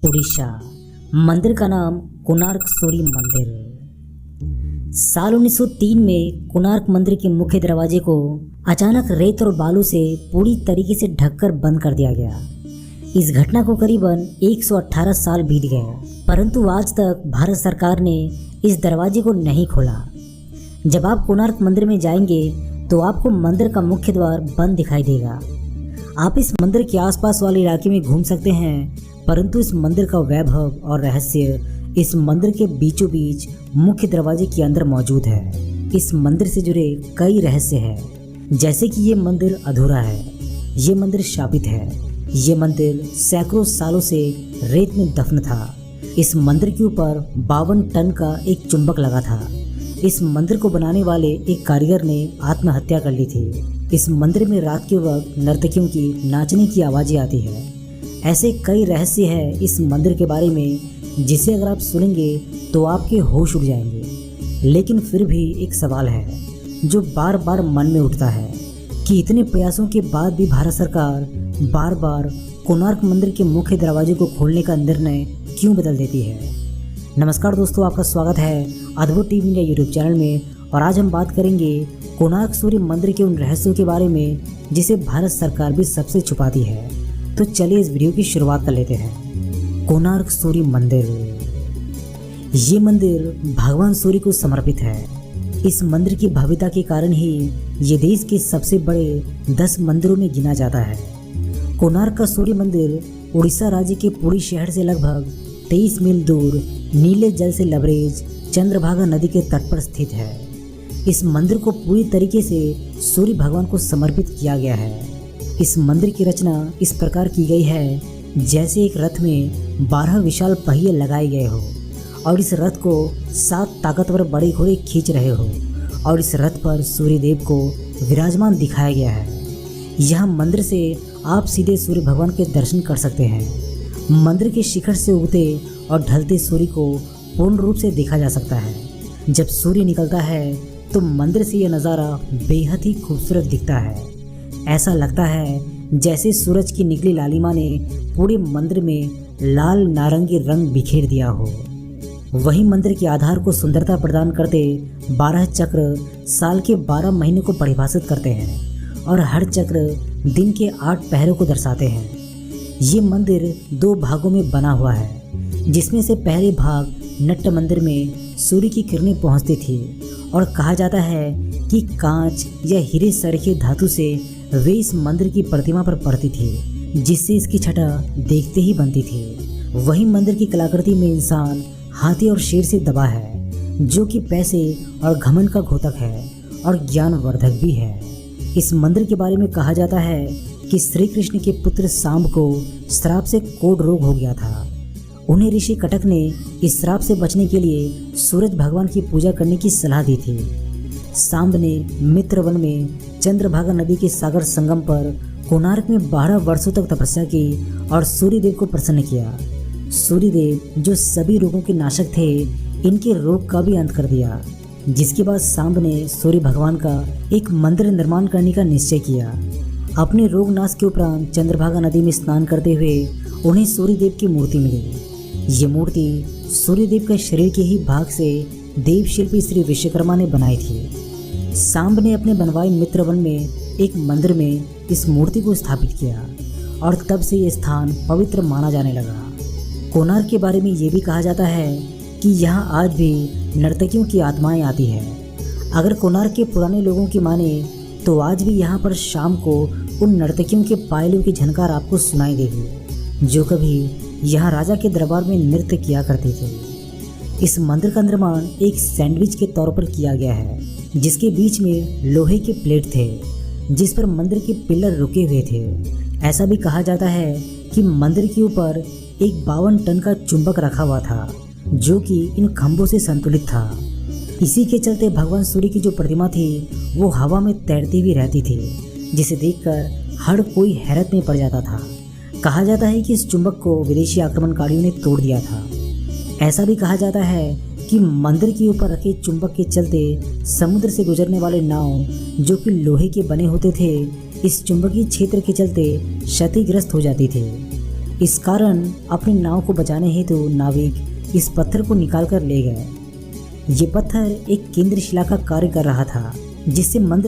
उड़ीसा। मंदिर का नाम कोणार्क सूर्य मंदिर। साल 1903 में कोणार्क मंदिर के मुख्य दरवाजे को अचानक रेत और बालू से पूरी तरीके से ढककर बंद कर दिया गया। इस घटना को करीबन 118 साल बीत गए, परंतु आज तक भारत सरकार ने इस दरवाजे को नहीं खोला। जब आप कोणार्क मंदिर में जाएंगे तो आपको मंदिर का मुख्य द्वार बंद दिखाई देगा। आप इस मंदिर के आसपास वाले इलाके में घूम सकते हैं, परंतु इस मंदिर का वैभव और रहस्य इस मंदिर के बीचों बीच मुख्य दरवाजे के अंदर मौजूद है। इस मंदिर से जुड़े कई रहस्य हैं, जैसे कि ये मंदिर अधूरा है, ये मंदिर शापित है, ये मंदिर सैकड़ों सालों से रेत में दफन था। इस मंदिर के ऊपर 52 टन का एक चुंबक लगा था। इस मंदिर को बनाने वाले एक कारीगर ने आत्महत्या कर ली थी। इस मंदिर में रात के वक्त नर्तकियों की नाचने की आवाज़ें आती है। ऐसे कई रहस्य हैं इस मंदिर के बारे में, जिसे अगर आप सुनेंगे तो आपके होश उड़ जाएंगे। लेकिन फिर भी एक सवाल है जो बार बार मन में उठता है कि इतने प्रयासों के बाद भी भारत सरकार बार बार कोणार्क मंदिर के मुख्य दरवाजे को खोलने का निर्णय क्यों बदल देती है। नमस्कार दोस्तों, आपका स्वागत है अद्भुत टीवी इंडिया यूट्यूब चैनल में। और आज हम बात करेंगे कोणार्क सूर्य मंदिर के उन रहस्यों के बारे में जिसे भारत सरकार भी सबसे छुपाती है। तो चलिए इस वीडियो की शुरुआत कर लेते हैं। कोणार्क सूर्य मंदिर। ये मंदिर भगवान सूर्य को समर्पित है। इस मंदिर की भव्यता के कारण ही ये देश के सबसे बड़े 10 मंदिरों में गिना जाता है। कोणार्क का सूर्य मंदिर उड़ीसा राज्य के पुरी शहर से लगभग 23 मील दूर नीले जल से लबरेज चंद्रभागा नदी के तट पर स्थित है। इस मंदिर को पूरी तरीके से सूर्य भगवान को समर्पित किया गया है। इस मंदिर की रचना इस प्रकार की गई है जैसे एक रथ में 12 विशाल पहिए लगाए गए हो और इस रथ को 7 ताकतवर बड़े घोड़े खींच रहे हो और इस रथ पर सूर्य देव को विराजमान दिखाया गया है। यह मंदिर से आप सीधे सूर्य भगवान के दर्शन कर सकते हैं। मंदिर के शिखर से उगते और ढलते सूर्य को पूर्ण रूप से देखा जा सकता है। जब सूर्य निकलता है तो मंदिर से यह नज़ारा बेहद ही खूबसूरत दिखता है। ऐसा लगता है जैसे सूरज की निकली लालिमा ने पूरे मंदिर में लाल नारंगी रंग बिखेर दिया हो। वही मंदिर के आधार को सुंदरता प्रदान करते 12 चक्र साल के 12 महीने को परिभाषित करते हैं और हर चक्र दिन के 8 पहरों को दर्शाते हैं। ये मंदिर 2 भागों में बना हुआ है, जिसमें से पहले भाग नट्ट मंदिर में सूर्य की किरणें पहुंचती थी और कहा जाता है कि कांच या हीरे सरीखे धातु से वे इस मंदिर की प्रतिमा पर पड़ती थी, जिससे इसकी छटा देखते ही बनती थी। वही मंदिर की कलाकृति में इंसान हाथी और शेर से दबा है, जो कि पैसे और घमंड का घोतक है और ज्ञानवर्धक भी है। इस मंदिर के बारे में कहा जाता है कि श्री कृष्ण के पुत्र सांब को श्राप से कोढ़ रोग हो गया था। उन्हें ऋषि कटक ने इस श्राप से बचने के लिए सूरज भगवान की पूजा करने की सलाह दी थी। सांब ने मित्रवन में चंद्रभागा नदी के सागर संगम पर कोणार्क में 12 वर्षों तक तपस्या की और सूर्यदेव को प्रसन्न किया। सूर्यदेव जो सभी रोगों के नाशक थे, इनके रोग का भी अंत कर दिया। जिसके बाद सांब ने सूर्य भगवान का एक मंदिर निर्माण करने का निश्चय किया। अपने रोग नाश के उपरांत चंद्रभागा नदी में स्नान करते हुए उन्हें सूर्यदेव की मूर्ति मिली। ये मूर्ति सूर्यदेव के शरीर के ही भाग से देव शिल्पी श्री विश्वकर्मा ने बनाई थी। सांब ने अपने बनवाए मित्रवन में एक मंदिर में इस मूर्ति को स्थापित किया और तब से ये स्थान पवित्र माना जाने लगा। कोणार्क के बारे में ये भी कहा जाता है कि यहाँ आज भी नर्तकियों की आत्माएं आती है। अगर कोणार्क के पुराने लोगों की माने तो आज भी यहाँ पर शाम को उन नर्तकियों के पायलों की झनकार आपको सुनाई देगी, जो कभी यहाँ राजा के दरबार में नृत्य किया करते थे। इस मंदिर का निर्माण एक सैंडविच के तौर पर किया गया है, जिसके बीच में लोहे के प्लेट थे, जिस पर मंदिर के पिलर रुके हुए थे। ऐसा भी कहा जाता है कि मंदिर के ऊपर एक 52 टन का चुंबक रखा हुआ था, जो कि इन खंभों से संतुलित था। इसी के चलते भगवान सूर्य की जो प्रतिमा थी वो हवा में तैरती हुई रहती थी, जिसे देखकर हर कोई हैरत में पड़ जाता था। कहा जाता है कि इस चुंबक को विदेशी आक्रमणकारियों ने तोड़ दिया था। ऐसा भी कहा जाता है कि मंदिर के ऊपर रखे चुंबक के चलते समुद्र से गुजरने वाले नाव, जो कि लोहे के बने होते थे, इस चुंबकीय क्षेत्र के चलते क्षतिग्रस्त हो जाती थी। इस कारण अपनी नाव को बचाने हेतु नाविक इस पत्थर को निकाल कर ले गए। ये पत्थर एक केंद्र शिला का कार्य कर रहा था, जिससे मंदिर